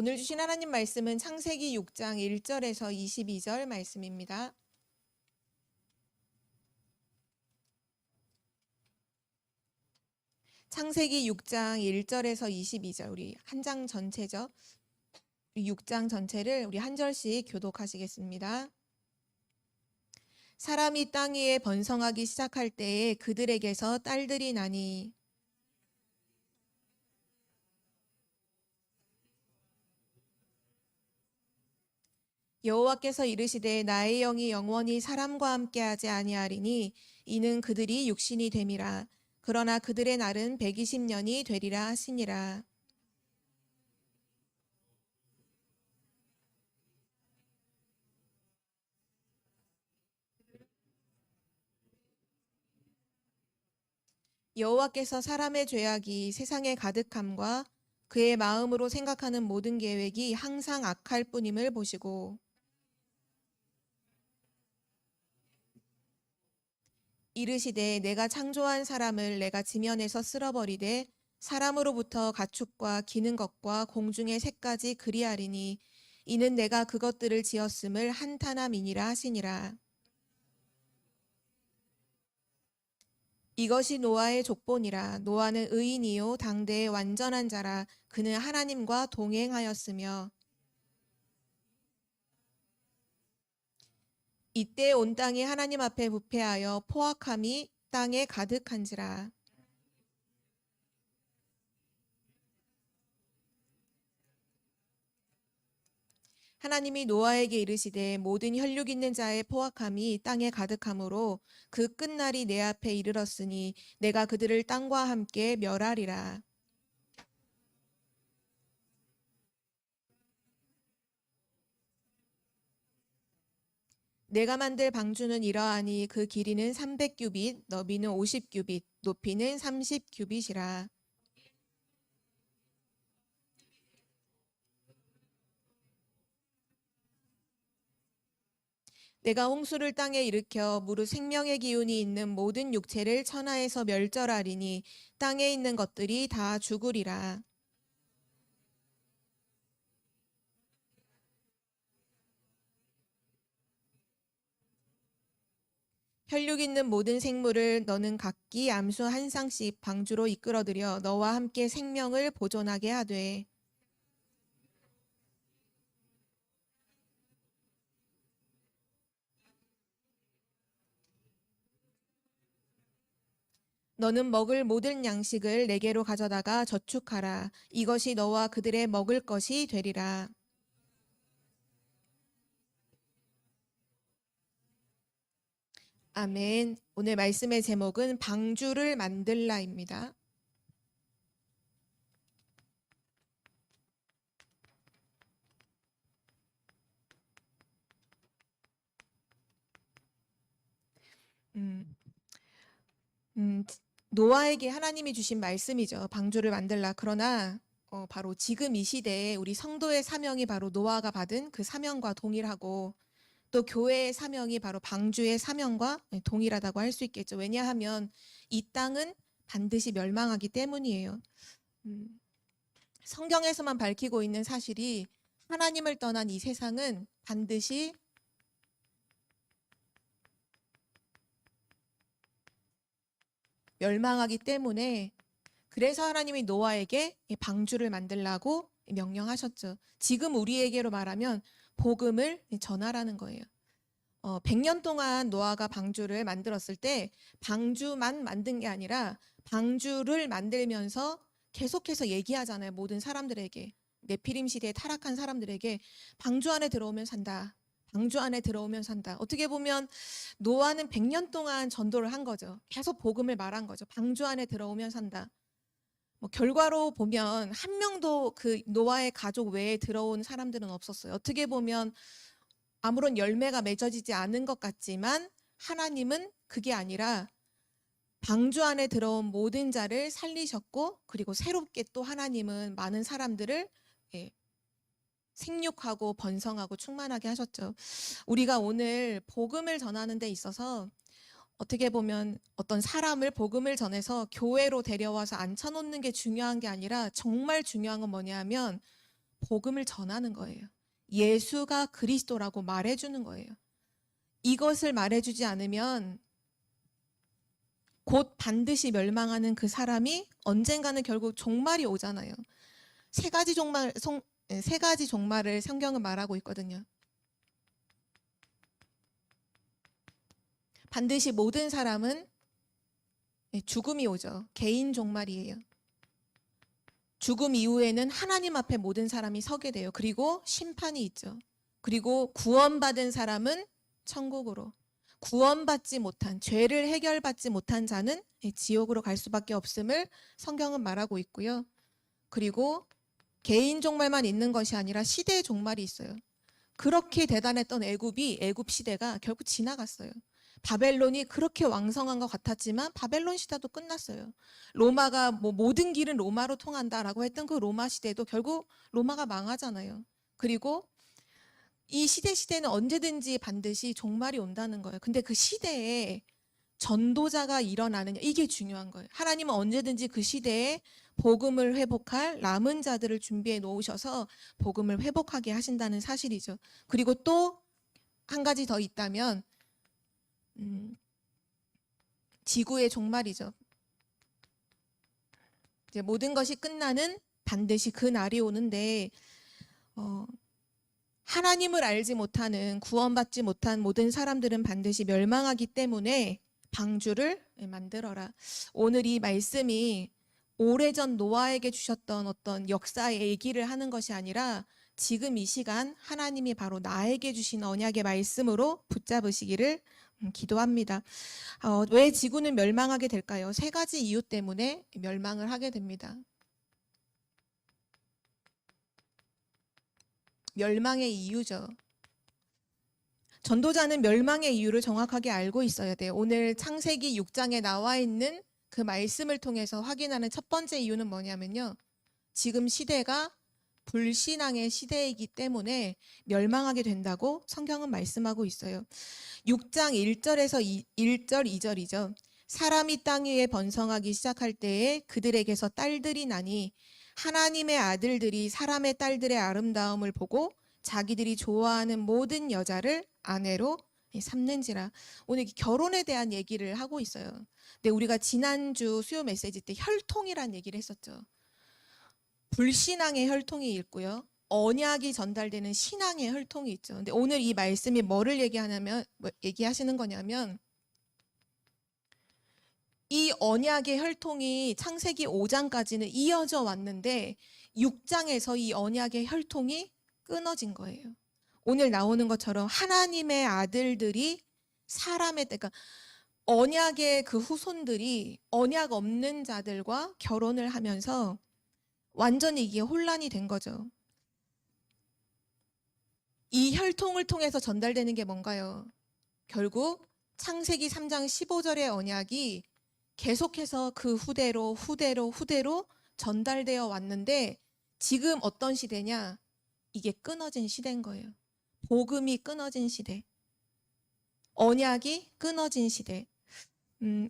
오늘 주신 하나님 말씀은 창세기 6장 1절에서 22절 말씀입니다. 창세기 6장 1절에서 22절, 우리 한 장 전체죠. 우리 6장 전체를 우리 한 절씩 교독하시겠습니다. 사람이 땅 위에 번성하기 시작할 때에 그들에게서 딸들이 나니 여호와께서 이르시되 나의 영이 영원히 사람과 함께하지 아니하리니 이는 그들이 육신이 됨이라. 그러나 그들의 날은 120년이 되리라 하시니라. 여호와께서 사람의 죄악이 세상에 가득함과 그의 마음으로 생각하는 모든 계획이 항상 악할 뿐임을 보시고 이르시되 내가 창조한 사람을 내가 지면에서 쓸어버리되 사람으로부터 가축과 기는 것과 공중의 새까지 그리하리니 이는 내가 그것들을 지었음을 한탄함이니라 하시니라. 이것이 노아의 족본이라. 노아는 의인이요 당대의 완전한 자라. 그는 하나님과 동행하였으며 이때 온 땅이 하나님 앞에 부패하여 포악함이 땅에 가득한지라. 하나님이 노아에게 이르시되 모든 혈육 있는 자의 포악함이 땅에 가득하므로 그 끝날이 내 앞에 이르렀으니 내가 그들을 땅과 함께 멸하리라. 내가 만들 방주는 이러하니 그 길이는 300규빗, 너비는 50규빗, 높이는 30규빗이라. 내가 홍수를 땅에 일으켜 무릇 생명의 기운이 있는 모든 육체를 천하에서 멸절하리니 땅에 있는 것들이 다 죽으리라. 혈육 있는 모든 생물을 너는 각기 암수 한 쌍씩 방주로 이끌어들여 너와 함께 생명을 보존하게 하되 너는 먹을 모든 양식을 내게로 가져다가 저축하라. 이것이 너와 그들의 먹을 것이 되리라. 아멘. 오늘 말씀의 제목은 방주를 만들라입니다. 음, 음, 노아에게 하나님이 주신 말씀이죠. 방주를 만들라. 그러나 바로 지금 이 시대에 우리 성도의 사명이 바로 노아가 받은 그 사명과 동일하고 또 교회의 사명이 바로 방주의 사명과 동일하다고 할 수 있겠죠. 왜냐하면 이 땅은 반드시 멸망하기 때문이에요. 성경에서만 밝히고 있는 사실이 하나님을 떠난 이 세상은 반드시 멸망하기 때문에 그래서 하나님이 노아에게 방주를 만들라고 명령하셨죠. 지금 우리에게로 말하면 복음을 전하라는 거예요. 100년 동안 노아가 방주를 만들었을 때 방주만 만든 게 아니라 방주를 만들면서 계속해서 얘기하잖아요. 모든 사람들에게. 네피림 시대에 타락한 사람들에게 방주 안에 들어오면 산다. 방주 안에 들어오면 산다. 어떻게 보면 노아는 100년 동안 전도를 한 거죠. 계속 복음을 말한 거죠. 방주 안에 들어오면 산다. 결과로 보면 한 명도 그 노아의 가족 외에 들어온 사람들은 없었어요. 어떻게 보면 아무런 열매가 맺어지지 않은 것 같지만 하나님은 그게 아니라 방주 안에 들어온 모든 자를 살리셨고 그리고 새롭게 또 하나님은 많은 사람들을 생육하고 번성하고 충만하게 하셨죠. 우리가 오늘 복음을 전하는 데 있어서 어떻게 보면 어떤 사람을 복음을 전해서 교회로 데려와서 앉혀놓는 게 중요한 게 아니라 정말 중요한 건 뭐냐면 복음을 전하는 거예요. 예수가 그리스도라고 말해주는 거예요. 이것을 말해주지 않으면 곧 반드시 멸망하는 그 사람이 언젠가는 결국 종말이 오잖아요. 세 가지 종말을 성경은 말하고 있거든요. 반드시 모든 사람은 죽음이 오죠. 개인 종말이에요. 죽음 이후에는 하나님 앞에 모든 사람이 서게 돼요. 그리고 심판이 있죠. 그리고 구원받은 사람은 천국으로, 구원받지 못한, 죄를 해결받지 못한 자는 지옥으로 갈 수밖에 없음을 성경은 말하고 있고요. 그리고 개인 종말만 있는 것이 아니라 시대의 종말이 있어요. 그렇게 대단했던 애굽 시대가 결국 지나갔어요. 바벨론이 그렇게 왕성한 것 같았지만 바벨론 시대도 끝났어요. 로마가 모든 길은 로마로 통한다라고 했던 그 로마 시대도 결국 로마가 망하잖아요. 그리고 이 시대는 언제든지 반드시 종말이 온다는 거예요. 근데 그 시대에 전도자가 일어나느냐, 이게 중요한 거예요. 하나님은 언제든지 그 시대에 복음을 회복할 남은 자들을 준비해 놓으셔서 복음을 회복하게 하신다는 사실이죠. 그리고 또 한 가지 더 있다면 지구의 종말이죠. 이제 모든 것이 끝나는 반드시 그 날이 오는데 하나님을 알지 못하는, 구원받지 못한 모든 사람들은 반드시 멸망하기 때문에 방주를 만들어라. 오늘 이 말씀이 오래전 노아에게 주셨던 어떤 역사의 얘기를 하는 것이 아니라 지금 이 시간 하나님이 바로 나에게 주신 언약의 말씀으로 붙잡으시기를 기도합니다. 왜 지구는 멸망하게 될까요? 세 가지 이유 때문에 멸망을 하게 됩니다. 멸망의 이유죠. 전도자는 멸망의 이유를 정확하게 알고 있어야 돼요. 오늘 창세기 6장에 나와 있는 그 말씀을 통해서 확인하는 첫 번째 이유는 뭐냐면요. 지금 시대가 불신앙의 시대이기 때문에 멸망하게 된다고 성경은 말씀하고 있어요. 6장 1절에서 1절 2절이죠. 사람이 땅 위에 번성하기 시작할 때에 그들에게서 딸들이 나니 하나님의 아들들이 사람의 딸들의 아름다움을 보고 자기들이 좋아하는 모든 여자를 아내로 삼는지라. 오늘 결혼에 대한 얘기를 하고 있어요. 근데 우리가 지난주 수요 메시지 때 혈통이란 얘기를 했었죠. 불신앙의 혈통이 있고요. 언약이 전달되는 신앙의 혈통이 있죠. 근데 오늘 이 말씀이 뭐를 얘기하시는 거냐면 이 언약의 혈통이 창세기 5장까지는 이어져 왔는데 6장에서 이 언약의 혈통이 끊어진 거예요. 오늘 나오는 것처럼 하나님의 아들들이 그러니까 언약의 그 후손들이 언약 없는 자들과 결혼을 하면서 완전히 이게 혼란이 된 거죠. 이 혈통을 통해서 전달되는 게 뭔가요? 결국 창세기 3장 15절의 언약이 계속해서 그 후대로 전달되어 왔는데 지금 어떤 시대냐? 이게 끊어진 시대인 거예요. 복음이 끊어진 시대. 언약이 끊어진 시대.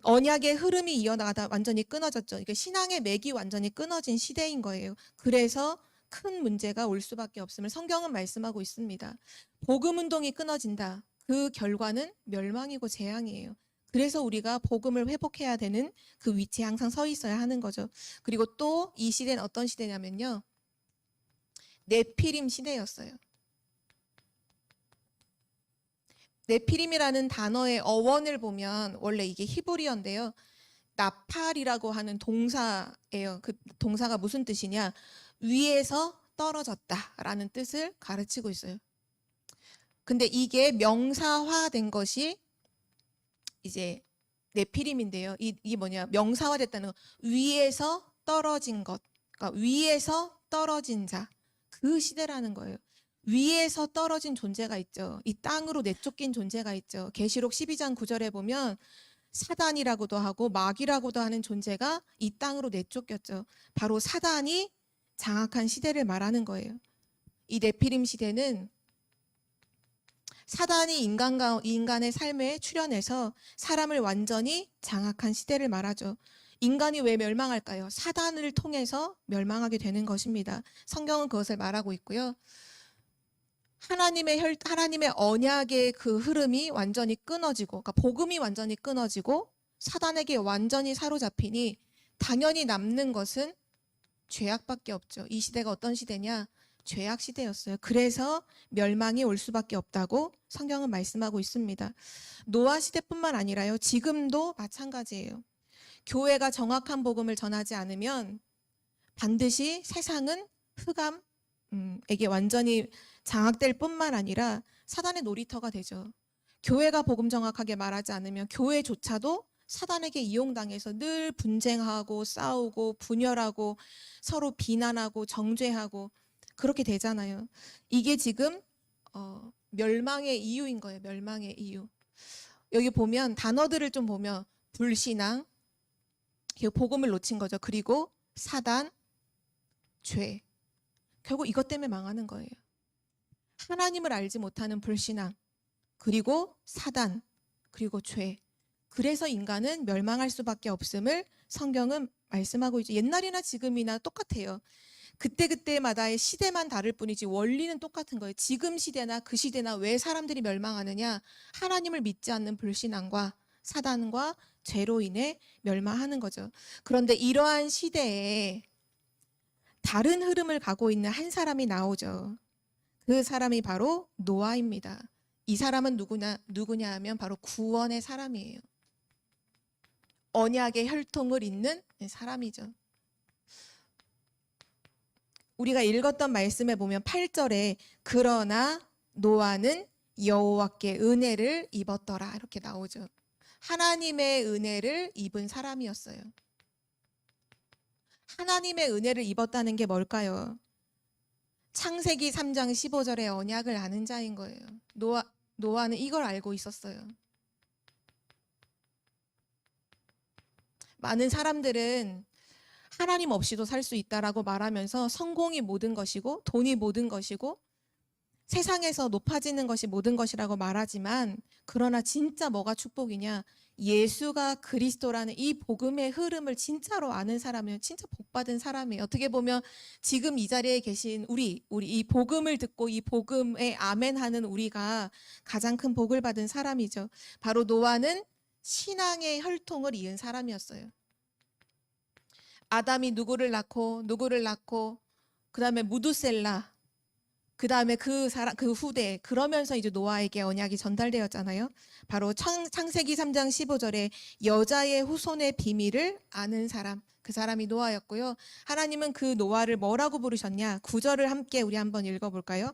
언약의 흐름이 이어나가다 완전히 끊어졌죠. 이게 신앙의 맥이 완전히 끊어진 시대인 거예요. 그래서 큰 문제가 올 수밖에 없음을 성경은 말씀하고 있습니다. 복음 운동이 끊어진다. 그 결과는 멸망이고 재앙이에요. 그래서 우리가 복음을 회복해야 되는 그 위치에 항상 서 있어야 하는 거죠. 그리고 또 이 시대는 어떤 시대냐면요. 네피림 시대였어요. 네피림이라는 단어의 어원을 보면 원래 이게 히브리어인데요. 나팔이라고 하는 동사예요. 그 동사가 무슨 뜻이냐? 위에서 떨어졌다라는 뜻을 가르치고 있어요. 근데 이게 명사화된 것이 이제 네피림인데요. 이게 뭐냐? 명사화됐다는 거. 위에서 떨어진 것. 그러니까 위에서 떨어진 자. 그 시대라는 거예요. 위에서 떨어진 존재가 있죠. 이 땅으로 내쫓긴 존재가 있죠. 계시록 12장 9절에 보면 사단이라고도 하고 마귀라고도 하는 존재가 이 땅으로 내쫓겼죠. 바로 사단이 장악한 시대를 말하는 거예요. 이 네피림 시대는 사단이 인간의 삶에 출현해서 사람을 완전히 장악한 시대를 말하죠. 인간이 왜 멸망할까요? 사단을 통해서 멸망하게 되는 것입니다. 성경은 그것을 말하고 있고요. 하나님의 언약의 그 흐름이 완전히 끊어지고, 그러니까 복음이 완전히 끊어지고 사단에게 완전히 사로잡히니 당연히 남는 것은 죄악밖에 없죠. 이 시대가 어떤 시대냐? 죄악 시대였어요. 그래서 멸망이 올 수밖에 없다고 성경은 말씀하고 있습니다. 노아 시대뿐만 아니라요. 지금도 마찬가지예요. 교회가 정확한 복음을 전하지 않으면 반드시 세상은 흑암에게 완전히 장악될 뿐만 아니라 사단의 놀이터가 되죠. 교회가 복음 정확하게 말하지 않으면 교회조차도 사단에게 이용당해서 늘 분쟁하고 싸우고 분열하고 서로 비난하고 정죄하고 그렇게 되잖아요. 이게 지금 멸망의 이유인 거예요. 멸망의 이유. 여기 보면 단어들을 좀 보면 불신앙, 복음을 놓친 거죠. 그리고 사단, 죄. 결국 이것 때문에 망하는 거예요. 하나님을 알지 못하는 불신앙, 그리고 사단, 그리고 죄. 그래서 인간은 멸망할 수밖에 없음을 성경은 말씀하고 있죠. 옛날이나 지금이나 똑같아요. 그때그때마다의 시대만 다를 뿐이지 원리는 똑같은 거예요. 지금 시대나 그 시대나 왜 사람들이 멸망하느냐? 하나님을 믿지 않는 불신앙과 사단과 죄로 인해 멸망하는 거죠. 그런데 이러한 시대에 다른 흐름을 가고 있는 한 사람이 나오죠. 그 사람이 바로 노아입니다. 이 사람은 누구냐 하면 바로 구원의 사람이에요. 언약의 혈통을 잇는 사람이죠. 우리가 읽었던 말씀에 보면 8절에 그러나 노아는 여호와께 은혜를 입었더라 이렇게 나오죠. 하나님의 은혜를 입은 사람이었어요. 하나님의 은혜를 입었다는 게 뭘까요? 창세기 3장 15절의 언약을 아는 자인 거예요. 노아는 이걸 알고 있었어요. 많은 사람들은 하나님 없이도 살 수 있다라고 말하면서 성공이 모든 것이고 돈이 모든 것이고 세상에서 높아지는 것이 모든 것이라고 말하지만 그러나 진짜 뭐가 축복이냐? 예수가 그리스도라는 이 복음의 흐름을 진짜로 아는 사람은 진짜 복받은 사람이에요. 어떻게 보면 지금 이 자리에 계신 우리 이 복음을 듣고 이 복음에 아멘하는 우리가 가장 큰 복을 받은 사람이죠. 바로 노아는 신앙의 혈통을 이은 사람이었어요. 아담이 누구를 낳고 그다음에 무두셀라, 그다음에 그 후대, 그러면서 이제 노아에게 언약이 전달되었잖아요. 바로 창세기 3장 15절에 여자의 후손의 비밀을 아는 사람, 그 사람이 노아였고요. 하나님은 그 노아를 뭐라고 부르셨냐? 9절을 함께 우리 한번 읽어볼까요?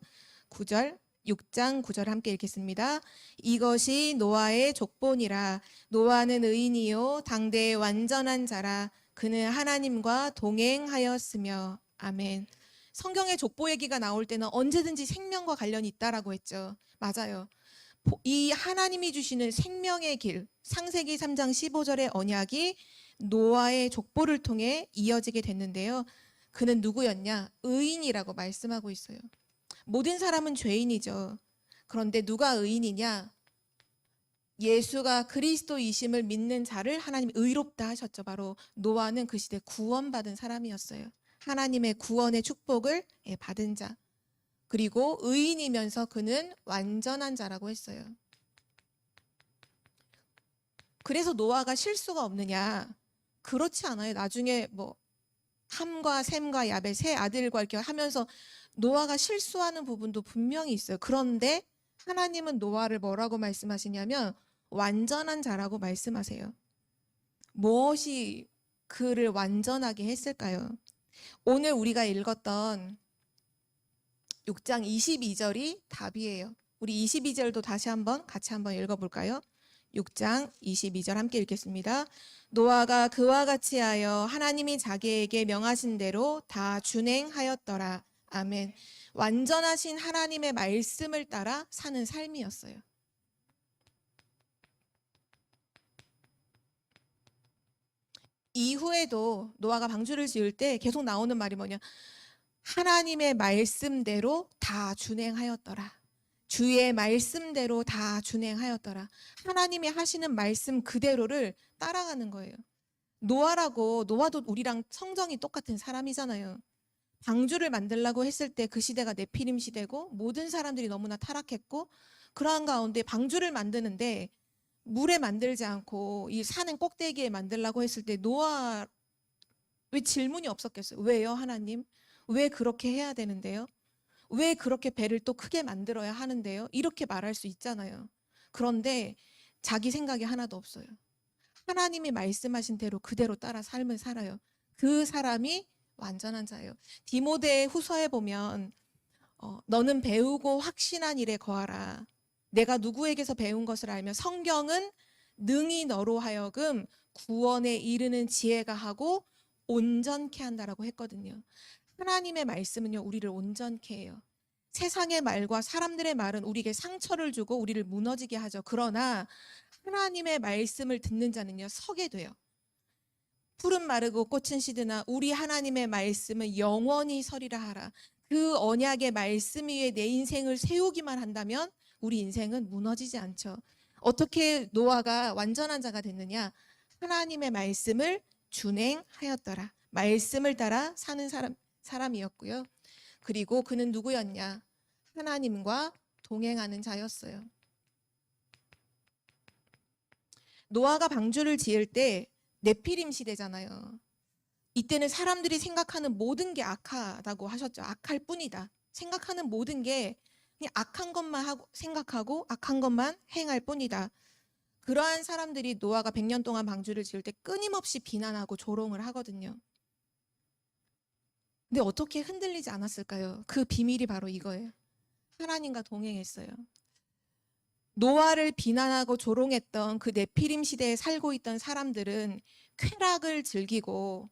9절 6장 9절 함께 읽겠습니다. 이것이 노아의 족본이라. 노아는 의인이요 당대의 완전한 자라. 그는 하나님과 동행하였으며. 아멘. 성경의 족보 얘기가 나올 때는 언제든지 생명과 관련이 있다라고 했죠. 맞아요. 이 하나님이 주시는 생명의 길, 창세기 3장 15절의 언약이 노아의 족보를 통해 이어지게 됐는데요. 그는 누구였냐? 의인이라고 말씀하고 있어요. 모든 사람은 죄인이죠. 그런데 누가 의인이냐? 예수가 그리스도이심을 믿는 자를 하나님이 의롭다 하셨죠. 바로 노아는 그 시대 구원받은 사람이었어요. 하나님의 구원의 축복을 받은 자. 그리고 의인이면서 그는 완전한 자라고 했어요. 그래서 노아가 실수가 없느냐? 그렇지 않아요. 나중에 뭐 함과 셈과 야벳 세 아들과 이렇게 하면서 노아가 실수하는 부분도 분명히 있어요. 그런데 하나님은 노아를 뭐라고 말씀하시냐면 완전한 자라고 말씀하세요. 무엇이 그를 완전하게 했을까요? 오늘 우리가 읽었던 6장 22절이 답이에요. 우리 22절도 다시 같이 한번 읽어볼까요? 6장 22절 함께 읽겠습니다. 노아가 그와 같이 하여 하나님이 자기에게 명하신 대로 다 준행하였더라. 아멘. 완전하신 하나님의 말씀을 따라 사는 삶이었어요. 이후에도 노아가 방주를 지을 때 계속 나오는 말이 뭐냐? 하나님의 말씀대로 다 준행하였더라. 주의 말씀대로 다 준행하였더라. 하나님이 하시는 말씀 그대로를 따라가는 거예요. 노아도 우리랑 성정이 똑같은 사람이잖아요. 방주를 만들라고 했을 때 그 시대가 네피림 시대고 모든 사람들이 너무나 타락했고, 그러한 가운데 방주를 만드는데 물에 만들지 않고 이 산은 꼭대기에 만들라고 했을 때 노아 왜 질문이 없었겠어요? 왜요, 하나님? 왜 그렇게 해야 되는데요? 왜 그렇게 배를 또 크게 만들어야 하는데요? 이렇게 말할 수 있잖아요. 그런데 자기 생각이 하나도 없어요. 하나님이 말씀하신 대로 그대로 따라 삶을 살아요. 그 사람이 완전한 자예요. 디모데 후서에 보면 너는 배우고 확신한 일에 거하라. 내가 누구에게서 배운 것을 알며 성경은 능히 너로 하여금 구원에 이르는 지혜가 하고 온전케 한다라고 했거든요. 하나님의 말씀은요, 우리를 온전케 해요. 세상의 말과 사람들의 말은 우리에게 상처를 주고 우리를 무너지게 하죠. 그러나 하나님의 말씀을 듣는 자는요, 서게 돼요. 풀은 마르고 꽃은 시드나 우리 하나님의 말씀은 영원히 서리라 하라. 그 언약의 말씀 위에 내 인생을 세우기만 한다면 우리 인생은 무너지지 않죠. 어떻게 노아가 완전한 자가 됐느냐? 하나님의 말씀을 준행하였더라. 말씀을 따라 사는 사람이었고요. 그리고 그는 누구였냐? 하나님과 동행하는 자였어요. 노아가 방주를 지을 때 네피림 시대잖아요. 이때는 사람들이 생각하는 모든 게 악하다고 하셨죠. 악할 뿐이다. 생각하는 모든 게 그냥 악한 것만 생각하고 악한 것만 행할 뿐이다. 그러한 사람들이 노아가 100년 동안 방주를 지을 때 끊임없이 비난하고 조롱을 하거든요. 근데 어떻게 흔들리지 않았을까요? 그 비밀이 바로 이거예요. 하나님과 동행했어요. 노아를 비난하고 조롱했던 그 네피림 시대에 살고 있던 사람들은 쾌락을 즐기고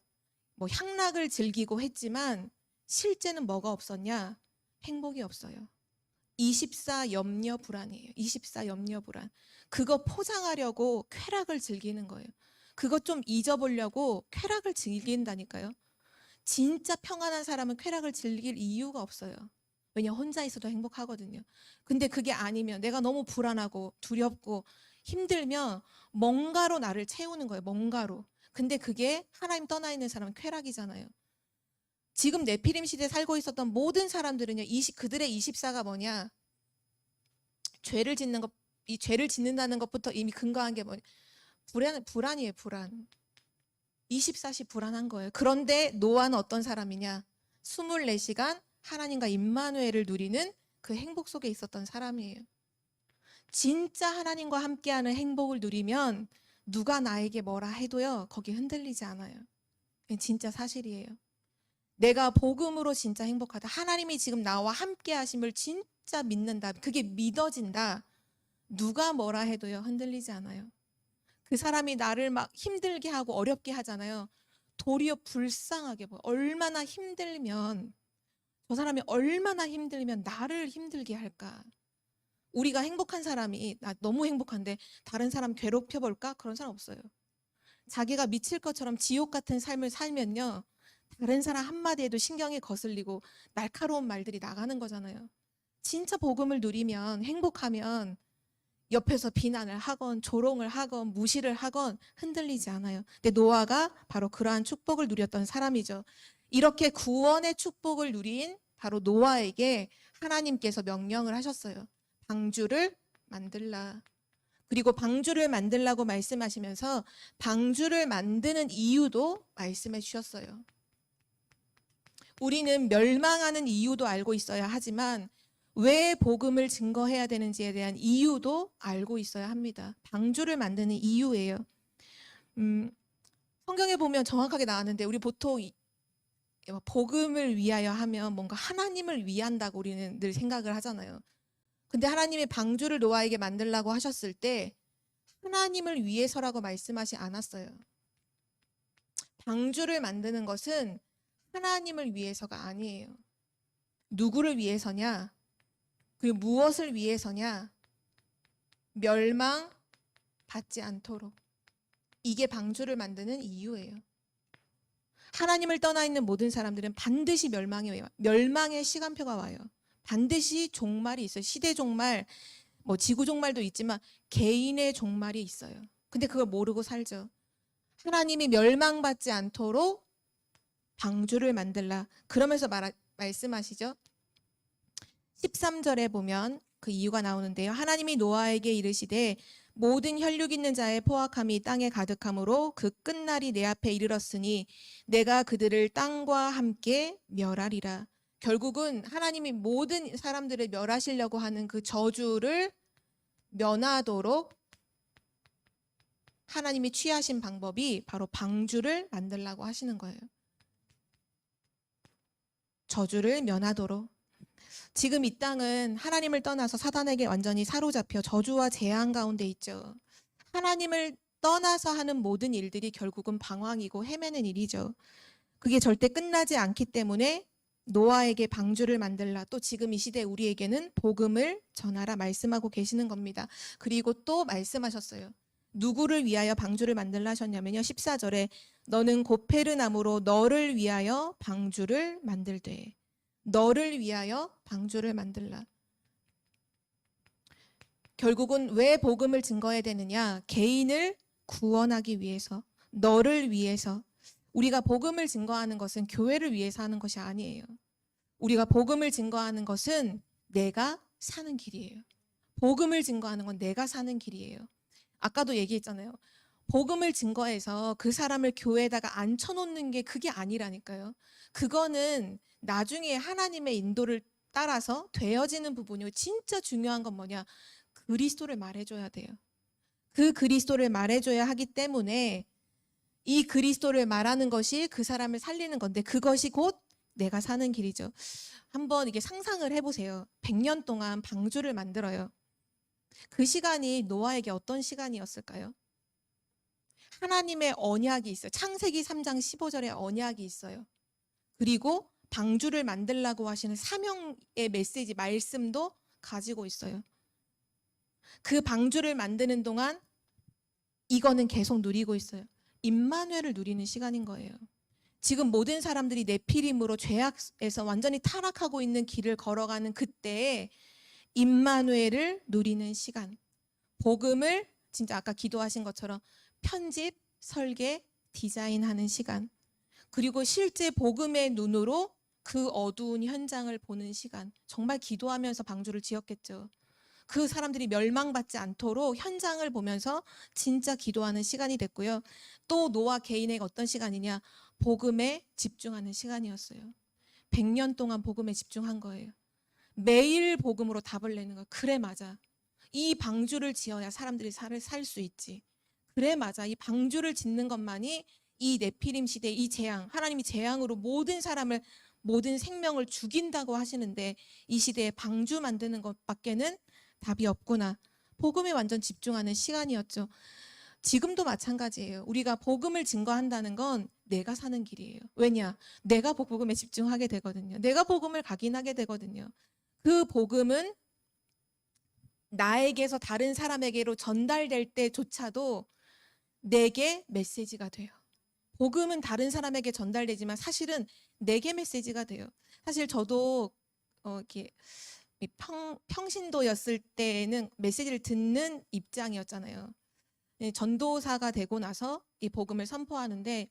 향락을 즐기고 했지만 실제는 뭐가 없었냐? 행복이 없어요. 24 염려 불안이에요. 24 염려 불안. 그거 포장하려고 쾌락을 즐기는 거예요. 그거 좀 잊어보려고 쾌락을 즐긴다니까요. 진짜 평안한 사람은 쾌락을 즐길 이유가 없어요. 왜냐, 혼자 있어도 행복하거든요. 근데 그게 아니면 내가 너무 불안하고 두렵고 힘들면 뭔가로 나를 채우는 거예요. 뭔가로. 근데 그게 하나님 떠나 있는 사람은 쾌락이잖아요. 지금 네피림 시대에 살고 있었던 모든 사람들은요, 그들의 24가 뭐냐? 죄를 짓는 것, 이 죄를 짓는다는 것부터 이미 근거한 게 뭐냐? 불안이에요, 불안. 24시 불안한 거예요. 그런데 노아는 어떤 사람이냐? 24시간 하나님과 임마누엘을 누리는 그 행복 속에 있었던 사람이에요. 진짜 하나님과 함께하는 행복을 누리면 누가 나에게 뭐라 해도요, 거기 흔들리지 않아요. 그게 진짜 사실이에요. 내가 복음으로 진짜 행복하다. 하나님이 지금 나와 함께 하심을 진짜 믿는다. 그게 믿어진다. 누가 뭐라 해도요, 흔들리지 않아요. 그 사람이 나를 막 힘들게 하고 어렵게 하잖아요. 도리어 불쌍하게 보여. 얼마나 힘들면, 저 사람이 얼마나 힘들면 나를 힘들게 할까? 우리가 행복한 사람이 나 너무 행복한데 다른 사람 괴롭혀 볼까? 그런 사람 없어요. 자기가 미칠 것처럼 지옥 같은 삶을 살면요, 다른 사람 한마디에도 신경이 거슬리고 날카로운 말들이 나가는 거잖아요. 진짜 복음을 누리면, 행복하면 옆에서 비난을 하건 조롱을 하건 무시를 하건 흔들리지 않아요. 근데 노아가 바로 그러한 축복을 누렸던 사람이죠. 이렇게 구원의 축복을 누린 바로 노아에게 하나님께서 명령을 하셨어요. 방주를 만들라. 그리고 방주를 만들라고 말씀하시면서 방주를 만드는 이유도 말씀해 주셨어요. 우리는 멸망하는 이유도 알고 있어야 하지만 왜 복음을 증거해야 되는지에 대한 이유도 알고 있어야 합니다. 방주를 만드는 이유예요. 성경에 보면 정확하게 나왔는데 우리 보통 복음을 위하여 하면 뭔가 하나님을 위한다고 우리는 늘 생각을 하잖아요. 근데 하나님이 방주를 노아에게 만들라고 하셨을 때 하나님을 위해서라고 말씀하지 않았어요. 방주를 만드는 것은 하나님을 위해서가 아니에요. 누구를 위해서냐? 그리고 무엇을 위해서냐? 멸망받지 않도록. 이게 방주를 만드는 이유예요. 하나님을 떠나 있는 모든 사람들은 반드시 멸망의 시간표가 와요. 반드시 종말이 있어요. 시대 종말, 지구 종말도 있지만 개인의 종말이 있어요. 근데 그걸 모르고 살죠. 하나님이 멸망받지 않도록 방주를 만들라. 그러면서 말씀하시죠. 13절에 보면 그 이유가 나오는데요. 하나님이 노아에게 이르시되 모든 혈육 있는 자의 포악함이 땅에 가득하므로 그 끝날이 내 앞에 이르렀으니 내가 그들을 땅과 함께 멸하리라. 결국은 하나님이 모든 사람들을 멸하시려고 하는 그 저주를 면하도록 하나님이 취하신 방법이 바로 방주를 만들라고 하시는 거예요. 저주를 면하도록. 지금 이 땅은 하나님을 떠나서 사단에게 완전히 사로잡혀 저주와 재앙 가운데 있죠. 하나님을 떠나서 하는 모든 일들이 결국은 방황이고 헤매는 일이죠. 그게 절대 끝나지 않기 때문에 노아에게 방주를 만들라. 또 지금 이 시대 우리에게는 복음을 전하라 말씀하고 계시는 겁니다. 그리고 또 말씀하셨어요. 누구를 위하여 방주를 만들라 하셨냐면요. 14절에 너는 고페르나무로 너를 위하여 방주를 만들되. 너를 위하여 방주를 만들라. 결국은 왜 복음을 증거해야 되느냐? 개인을 구원하기 위해서, 너를 위해서. 우리가 복음을 증거하는 것은 교회를 위해서 하는 것이 아니에요. 우리가 복음을 증거하는 것은 내가 사는 길이에요. 복음을 증거하는 건 내가 사는 길이에요. 아까도 얘기했잖아요. 복음을 증거해서 그 사람을 교회에다가 앉혀놓는 게 그게 아니라니까요. 그거는 나중에 하나님의 인도를 따라서 되어지는 부분이고, 진짜 중요한 건 뭐냐? 그리스도를 말해줘야 돼요. 그 그리스도를 말해줘야 하기 때문에 이 그리스도를 말하는 것이 그 사람을 살리는 건데, 그것이 곧 내가 사는 길이죠. 한번 이게 상상을 해보세요. 100년 동안 방주를 만들어요. 그 시간이 노아에게 어떤 시간이었을까요? 하나님의 언약이 있어요. 창세기 3장 15절에 언약이 있어요. 그리고 방주를 만들라고 하시는 사명의 메시지, 말씀도 가지고 있어요. 그 방주를 만드는 동안 이거는 계속 누리고 있어요. 임마누엘을 누리는 시간인 거예요. 지금 모든 사람들이 네피림으로 죄악에서 완전히 타락하고 있는 길을 걸어가는 그때에 임마누엘을 누리는 시간. 복음을 진짜 아까 기도하신 것처럼 편집, 설계, 디자인하는 시간. 그리고 실제 복음의 눈으로 그 어두운 현장을 보는 시간. 정말 기도하면서 방주를 지었겠죠. 그 사람들이 멸망받지 않도록 현장을 보면서 진짜 기도하는 시간이 됐고요. 또 노아 개인에게 어떤 시간이냐? 복음에 집중하는 시간이었어요. 100년 동안 복음에 집중한 거예요. 매일 복음으로 답을 내는 거예요. 그래 맞아. 이 방주를 지어야 사람들이 살 수 있지. 그래 맞아. 이 방주를 짓는 것만이 이 네피림 시대 이 재앙, 하나님이 재앙으로 모든 사람을, 모든 생명을 죽인다고 하시는데 이 시대에 방주 만드는 것밖에는 답이 없구나. 복음에 완전 집중하는 시간이었죠. 지금도 마찬가지예요. 우리가 복음을 증거한다는 건 내가 사는 길이에요. 왜냐? 내가 복음에 집중하게 되거든요. 내가 복음을 각인하게 되거든요. 그 복음은 나에게서 다른 사람에게로 전달될 때조차도 내게 메시지가 돼요. 복음은 다른 사람에게 전달되지만 사실은 내게 메시지가 돼요. 사실 저도 이렇게 평신도였을 때는 메시지를 듣는 입장이었잖아요. 전도사가 되고 나서 이 복음을 선포하는데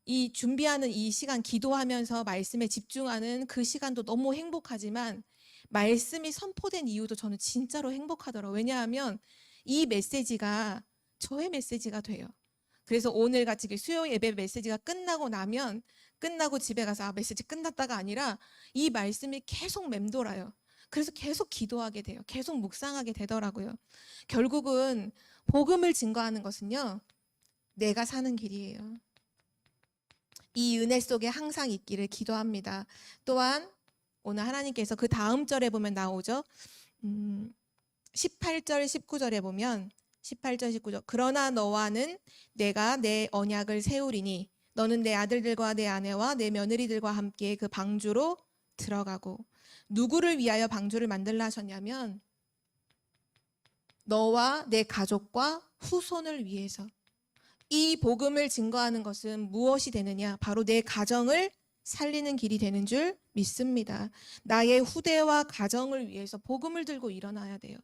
이 준비하는 이 시간, 기도하면서 말씀에 집중하는 그 시간도 너무 행복하지만 말씀이 선포된 이유도 저는 진짜로 행복하더라고요. 왜냐하면 이 메시지가 저의 메시지가 돼요. 그래서 오늘 같이 수요 예배 메시지가 끝나고 나면, 끝나고 집에 가서 메시지 끝났다가 아니라 이 말씀이 계속 맴돌아요. 그래서 계속 기도하게 돼요. 계속 묵상하게 되더라고요. 결국은 복음을 증거하는 것은요, 내가 사는 길이에요. 이 은혜 속에 항상 있기를 기도합니다. 또한 오늘 하나님께서 그 다음 절에 보면 나오죠. 18절 19절에 보면 18절 19절 그러나 너와는 내가 내 언약을 세우리니 너는 내 아들들과 내 아내와 내 며느리들과 함께 그 방주로 들어가고. 누구를 위하여 방주를 만들라 하셨냐면 너와 내 가족과 후손을 위해서. 이 복음을 증거하는 것은 무엇이 되느냐? 바로 내 가정을 살리는 길이 되는 줄 믿습니다. 나의 후대와 가정을 위해서 복음을 들고 일어나야 돼요.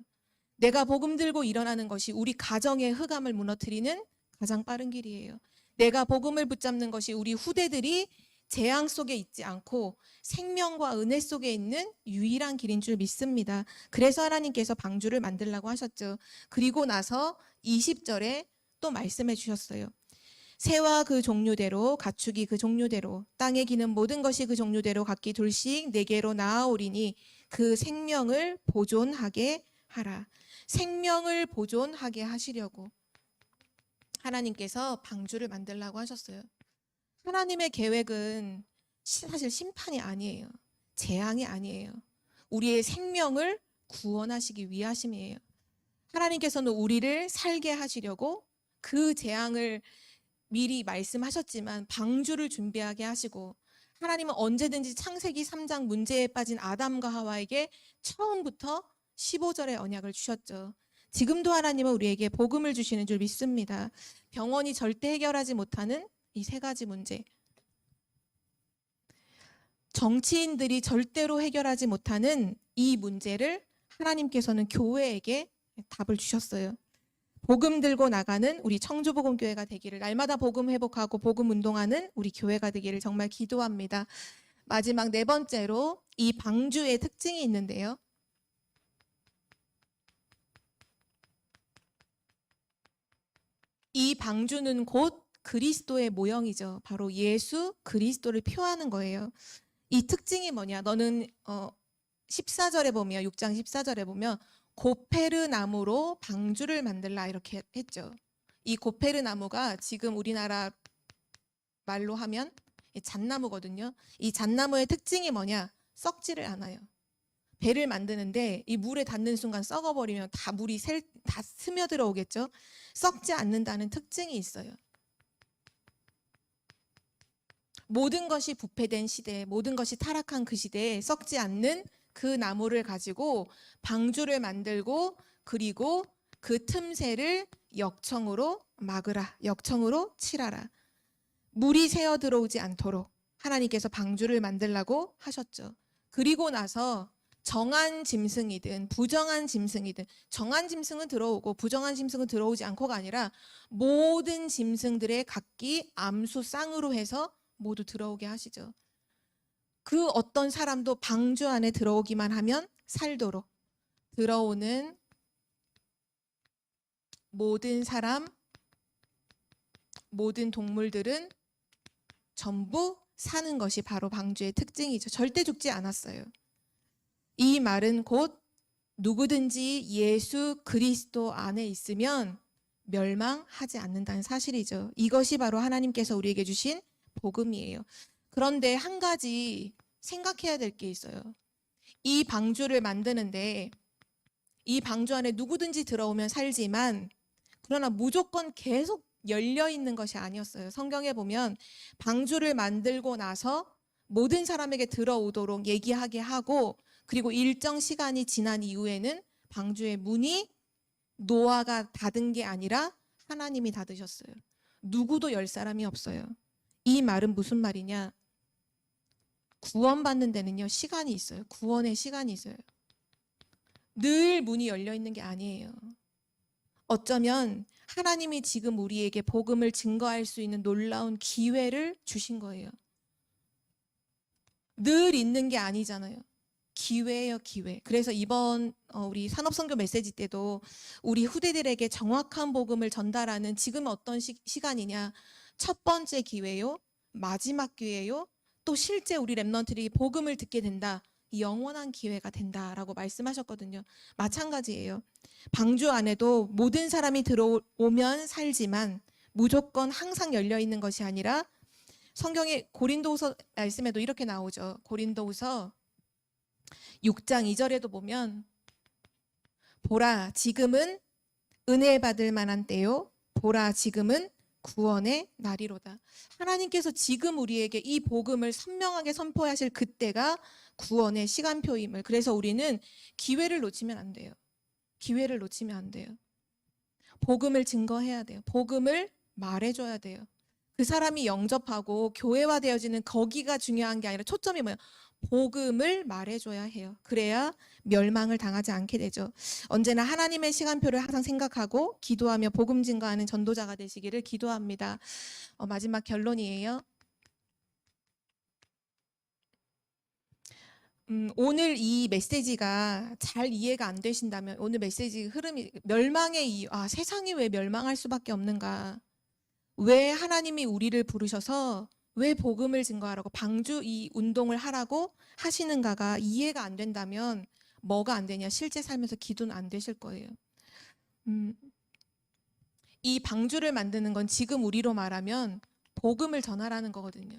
내가 복음 들고 일어나는 것이 우리 가정의 흑암을 무너뜨리는 가장 빠른 길이에요. 내가 복음을 붙잡는 것이 우리 후대들이 재앙 속에 있지 않고 생명과 은혜 속에 있는 유일한 길인 줄 믿습니다. 그래서 하나님께서 방주를 만들라고 하셨죠. 그리고 나서 20절에 또 말씀해 주셨어요. 새와 그 종류대로 가축이 그 종류대로 땅에 기는 모든 것이 그 종류대로 각기 둘씩 내게로 나아오리니 그 생명을 보존하게 하라. 생명을 보존하게 하시려고 하나님께서 방주를 만들라고 하셨어요. 하나님의 계획은 사실 심판이 아니에요. 재앙이 아니에요. 우리의 생명을 구원하시기 위하심이에요. 하나님께서는 우리를 살게 하시려고 그 재앙을 미리 말씀하셨지만 방주를 준비하게 하시고, 하나님은 언제든지 창세기 3장 문제에 빠진 아담과 하와에게 처음부터 15절의 언약을 주셨죠. 지금도 하나님은 우리에게 복음을 주시는 줄 믿습니다. 병원이 절대 해결하지 못하는 이 세 가지 문제, 정치인들이 절대로 해결하지 못하는 이 문제를 하나님께서는 교회에게 답을 주셨어요. 복음 들고 나가는 우리 청주복음교회가 되기를, 날마다 복음 회복하고 복음 운동하는 우리 교회가 되기를 정말 기도합니다. 마지막 네 번째로 이 방주의 특징이 있는데요. 이 방주는 곧 그리스도의 모형이죠. 바로 예수 그리스도를 표하는 거예요. 이 특징이 뭐냐? 너는 14절에 보면, 6장 14절에 보면 고페르 나무로 방주를 만들라 이렇게 했죠. 이 고페르 나무가 지금 우리나라 말로 하면 잣나무거든요. 이 잣나무의 특징이 뭐냐? 썩지를 않아요. 배를 만드는데 이 물에 닿는 순간 썩어버리면 다 물이 다 스며들어 오겠죠. 썩지 않는다는 특징이 있어요. 모든 것이 부패된 시대, 모든 것이 타락한 그 시대에 썩지 않는 그 나무를 가지고 방주를 만들고, 그리고 그 틈새를 역청으로 막으라, 역청으로 칠하라. 물이 새어 들어오지 않도록 하나님께서 방주를 만들라고 하셨죠. 그리고 나서 정한 짐승이든 부정한 짐승이든, 정한 짐승은 들어오고 부정한 짐승은 들어오지 않고가 아니라 모든 짐승들의 각기 암수 쌍으로 해서 모두 들어오게 하시죠. 그 어떤 사람도 방주 안에 들어오기만 하면 살도록, 들어오는 모든 사람, 모든 동물들은 전부 사는 것이 바로 방주의 특징이죠. 절대 죽지 않았어요. 이 말은 곧 누구든지 예수 그리스도 안에 있으면 멸망하지 않는다는 사실이죠. 이것이 바로 하나님께서 우리에게 주신 복음이에요. 그런데 한 가지 생각해야 될 게 있어요. 이 방주를 만드는데 이 방주 안에 누구든지 들어오면 살지만, 그러나 무조건 계속 열려 있는 것이 아니었어요. 성경에 보면 방주를 만들고 나서 모든 사람에게 들어오도록 얘기하게 하고, 그리고 일정 시간이 지난 이후에는 방주의 문이 노아가 닫은 게 아니라 하나님이 닫으셨어요. 누구도 열 사람이 없어요. 이 말은 무슨 말이냐? 구원받는 데는요, 시간이 있어요. 구원의 시간이 있어요. 늘 문이 열려 있는 게 아니에요. 어쩌면 하나님이 지금 우리에게 복음을 증거할 수 있는 놀라운 기회를 주신 거예요. 늘 있는 게 아니잖아요. 기회예요, 기회. 그래서 이번 우리 산업선교 메시지 때도 우리 후대들에게 정확한 복음을 전달하는, 지금 어떤 시간이냐? 첫 번째 기회요, 마지막 기회요, 또 실제 우리 랩런트들이 복음을 듣게 된다, 영원한 기회가 된다라고 말씀하셨거든요. 마찬가지예요. 방주 안에도 모든 사람이 들어오면 살지만 무조건 항상 열려 있는 것이 아니라, 성경의 고린도후서 말씀에도 이렇게 나오죠. 고린도후서 6장 2절에도 보면, 보라 지금은 은혜 받을 만한 때요, 보라 지금은 구원의 날이로다. 하나님께서 지금 우리에게 이 복음을 선명하게 선포하실 그때가 구원의 시간표임을, 그래서 우리는 기회를 놓치면 안 돼요. 기회를 놓치면 안 돼요. 복음을 증거해야 돼요. 복음을 말해줘야 돼요. 그 사람이 영접하고 교회화되어지는 거기가 중요한 게 아니라, 초점이 뭐예요? 복음을 말해줘야 해요. 그래야 멸망을 당하지 않게 되죠. 언제나 하나님의 시간표를 항상 생각하고 기도하며 복음 증거하는 전도자가 되시기를 기도합니다. 마지막 결론이에요. 오늘 이 메시지가 잘 이해가 안 되신다면, 오늘 메시지 흐름이 멸망의 이유, 세상이 왜 멸망할 수밖에 없는가? 왜 하나님이 우리를 부르셔서 왜 복음을 증거하라고 방주 이 운동을 하라고 하시는가가 이해가 안 된다면 뭐가 안 되냐? 실제 살면서 기도는 안 되실 거예요. 이 방주를 만드는 건 지금 우리로 말하면 복음을 전하라는 거거든요.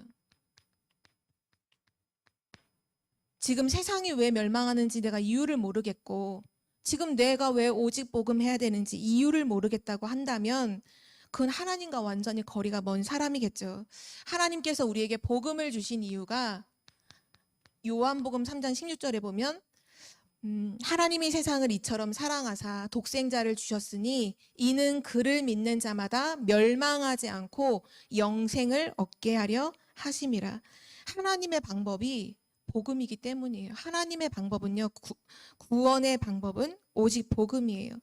지금 세상이 왜 멸망하는지 내가 이유를 모르겠고, 지금 내가 왜 오직 복음 해야 되는지 이유를 모르겠다고 한다면 그건 하나님과 완전히 거리가 먼 사람이겠죠. 하나님께서 우리에게 복음을 주신 이유가 요한복음 3장 16절에 보면 하나님이 세상을 이처럼 사랑하사 독생자를 주셨으니 이는 그를 믿는 자마다 멸망하지 않고 영생을 얻게 하려 하심이라. 하나님의 방법이 복음이기 때문이에요. 하나님의 방법은요, 구원의 방법은 오직 복음이에요.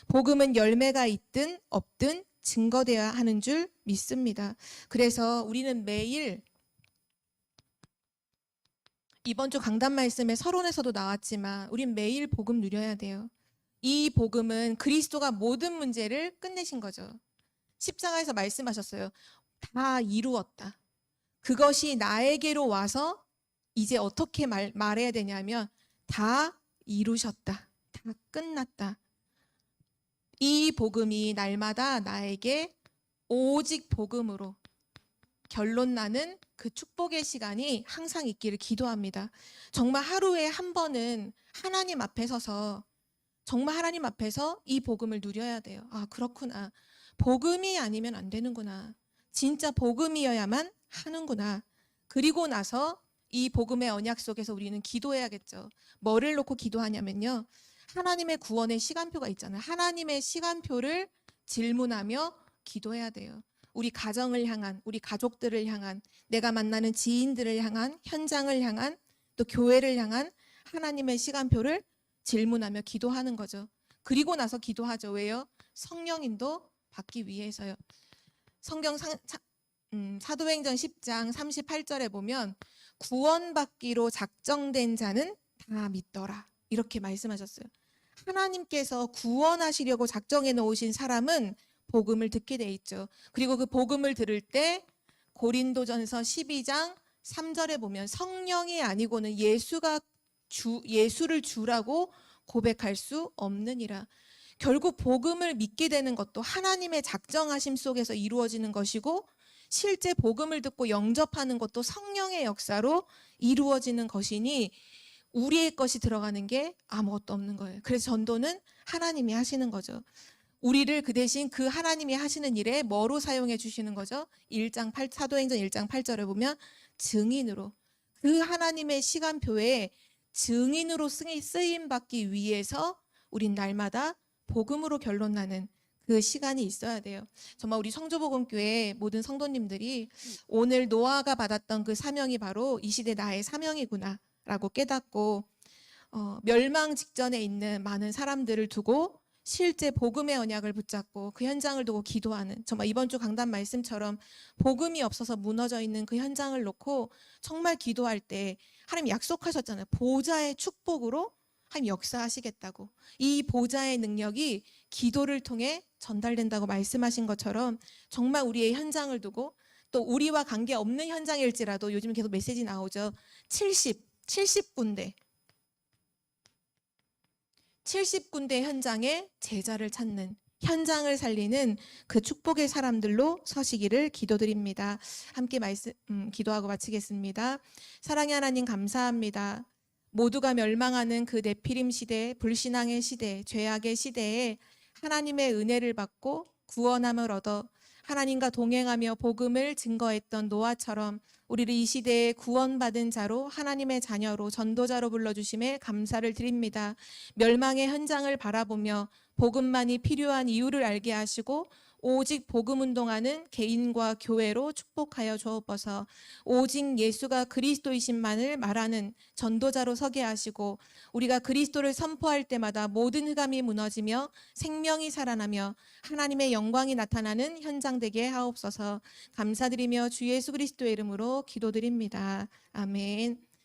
복음은 열매가 있든 없든 증거되어야 하는 줄 믿습니다. 그래서 우리는 매일, 이번 주 강단 말씀에 서론에서도 나왔지만 우린 매일 복음 누려야 돼요. 이 복음은 그리스도가 모든 문제를 끝내신 거죠. 십자가에서 말씀하셨어요. 다 이루었다. 그것이 나에게로 와서 이제 어떻게 말해야 되냐면 다 이루셨다. 다 끝났다. 이 복음이 날마다 나에게 오직 복음으로 결론 나는 그 축복의 시간이 항상 있기를 기도합니다. 정말 하루에 한 번은 하나님 앞에 서서 정말 하나님 앞에서 이 복음을 누려야 돼요. 그렇구나. 복음이 아니면 안 되는구나. 진짜 복음이어야만 하는구나. 그리고 나서 이 복음의 언약 속에서 우리는 기도해야겠죠. 뭐를 놓고 기도하냐면요. 하나님의 구원의 시간표가 있잖아요. 하나님의 시간표를 질문하며 기도해야 돼요. 우리 가정을 향한, 우리 가족들을 향한, 내가 만나는 지인들을 향한, 현장을 향한, 또 교회를 향한 하나님의 시간표를 질문하며 기도하는 거죠. 그리고 나서 기도하죠. 왜요? 성령 인도 받기 위해서요. 성경 사도행전 10장 38절에 보면 구원받기로 작정된 자는 다 믿더라. 이렇게 말씀하셨어요. 하나님께서 구원하시려고 작정해 놓으신 사람은 복음을 듣게 돼 있죠. 그리고 그 복음을 들을 때 고린도전서 12장 3절에 보면 성령이 아니고는 예수를 주라고 고백할 수 없느니라. 결국 복음을 믿게 되는 것도 하나님의 작정하심 속에서 이루어지는 것이고, 실제 복음을 듣고 영접하는 것도 성령의 역사로 이루어지는 것이니 우리의 것이 들어가는 게 아무것도 없는 거예요. 그래서 전도는 하나님이 하시는 거죠. 우리를 그 대신 그 하나님이 하시는 일에 뭐로 사용해 주시는 거죠? 사도행전 1장 8절에 보면 증인으로, 그 하나님의 시간표에 증인으로 쓰임 받기 위해서 우린 날마다 복음으로 결론 나는 그 시간이 있어야 돼요. 정말 우리 성조복음교회 모든 성도님들이 오늘 노아가 받았던 그 사명이 바로 이 시대 나의 사명이구나 라고 깨닫고, 멸망 직전에 있는 많은 사람들을 두고 실제 복음의 언약을 붙잡고 그 현장을 두고 기도하는, 정말 이번 주 강단 말씀처럼 복음이 없어서 무너져 있는 그 현장을 놓고 정말 기도할 때 하나님 약속하셨잖아요. 보좌의 축복으로 하나님 역사하시겠다고. 이 보좌의 능력이 기도를 통해 전달된다고 말씀하신 것처럼 정말 우리의 현장을 두고, 또 우리와 관계없는 현장일지라도 요즘 계속 메시지 나오죠. 70군데 70군데 현장에 제자를 찾는, 현장을 살리는 그 축복의 사람들로 서시기를 기도드립니다. 함께 기도하고 마치겠습니다. 사랑의 하나님, 감사합니다. 모두가 멸망하는 그 네피림 시대, 불신앙의 시대, 죄악의 시대에 하나님의 은혜를 받고 구원함을 얻어 하나님과 동행하며 복음을 증거했던 노아처럼 우리를 이 시대에 구원받은 자로, 하나님의 자녀로, 전도자로 불러주심에 감사를 드립니다. 멸망의 현장을 바라보며 복음만이 필요한 이유를 알게 하시고 오직 복음 운동하는 개인과 교회로 축복하여 주옵소서. 오직 예수가 그리스도이신만을 말하는 전도자로 서게 하시고 우리가 그리스도를 선포할 때마다 모든 흑암이 무너지며 생명이 살아나며 하나님의 영광이 나타나는 현장 되게 하옵소서. 감사드리며 주 예수 그리스도의 이름으로 기도드립니다. 아멘.